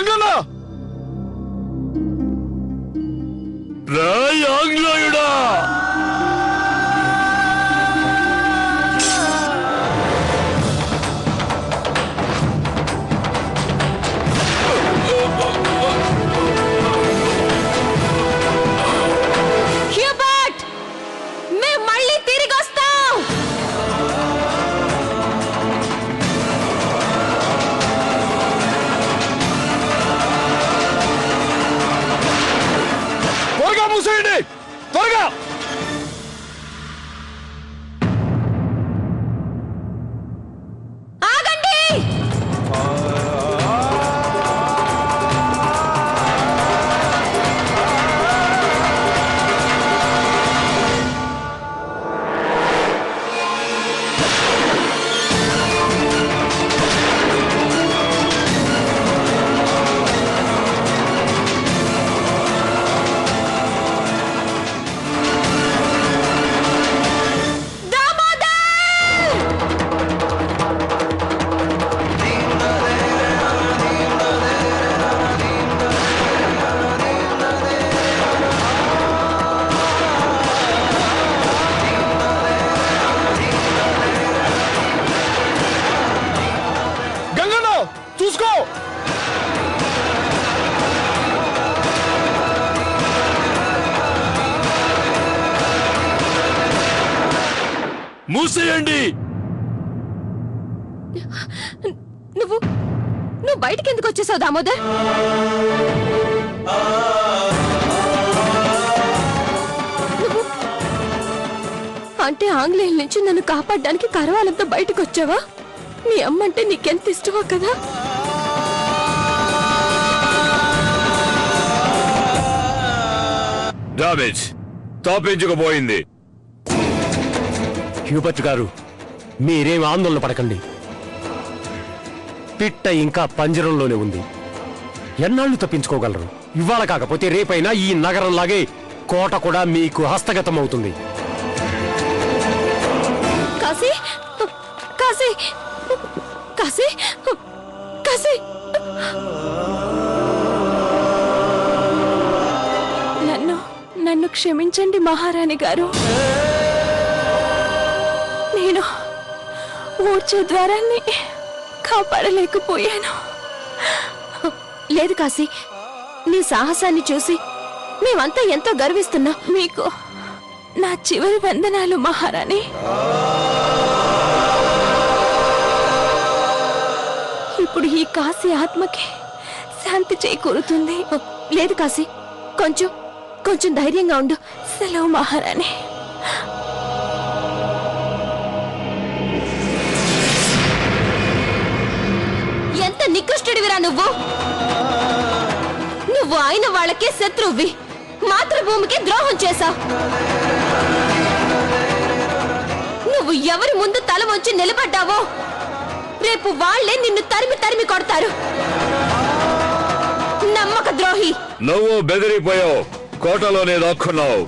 గంగన్న రాయ్ ఆంగ్లేయుడా త్వరగా ఆగండి చూసుకో మూసేయండి నువ్వు బయటికి ఎందుకు వచ్చేసావు దామోదర్ అంటే ఆంగ్లేయుల నుంచి నన్ను కాపాడడానికి కరవాలంతో బయటకు వచ్చావా మీ అమ్మంటే నీకెంత ఇష్టమో కదా డామేజ్ తాపించుకుపోయింది హ్యూబర్ట్ గారు మీరేం ఆందోళన పడకండి పిట్ట ఇంకా పంజరంలోనే ఉంది ఎన్నాళ్ళు తప్పించుకోగలరు ఇవాళ కాకపోతే రేపైనా ఈ నగరంలాగే కోట కూడా మీకు హస్తగతం అవుతుంది కాశీ కాశీ కాశీ కాశీ నన్ను క్షమించండి మహారాణి గారు నేను ఊడ్చే ద్వారాన్ని కాపాడలేకపోయాను లేదు కాశీ నీ సాహసాన్ని చూసి మేమంతా ఎంతో గర్విస్తున్నాం మీకు నా చివరి వందనాలు మహారాణి ఇప్పుడు ఈ కాశీ ఆత్మకి శాంతి చేకూరుతుంది లేదు కాశీ కొంచెం ధైర్యంగా ఉండు సెలవు మహారాణి ఎంత నికృష్టుడివిరా నువ్వు అయిన వాళ్ళకే శత్రువి మాతృభూమికి ద్రోహం చేశావు నువ్వు ఎవరి ముందు తల వంచి నిలబడ్డావో రేపు వాళ్లే నిన్ను తరిమి కొడతారు నమ్మక ద్రోహి నువ్వు బెదిరిపోయావు కోటలోనే దాక్కున్నావు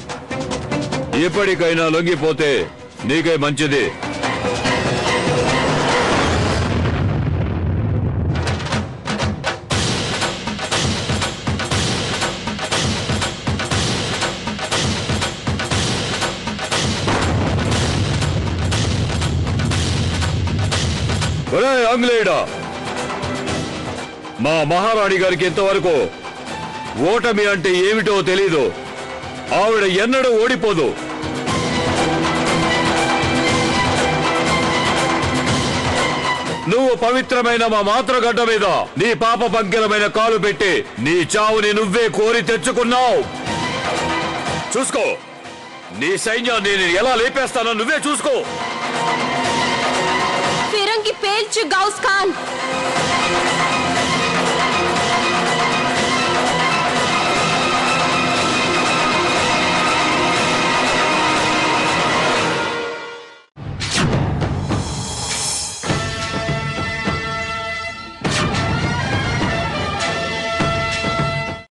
ఇప్పటికైనా లొంగిపోతే నీకే మంచిది ఆంగ్లేయుడా మా మహారాణి గారికి ఇంతవరకు ఓటమి అంటే ఏమిటో తెలీదు ఆవిడ ఎన్నడూ ఓడిపోదు నువ్వు పవిత్రమైన మా మాతృగడ్డ మీద నీ పాప పంకిలమైన కాలు పెట్టి నీ చావుని నువ్వే కోరి తెచ్చుకున్నావు చూసుకో నీ సైన్యాన్ని నేను ఎలా లేపేస్తానో నువ్వే చూసుకో ఫిరంగి పేల్చు గౌస్ ఖాన్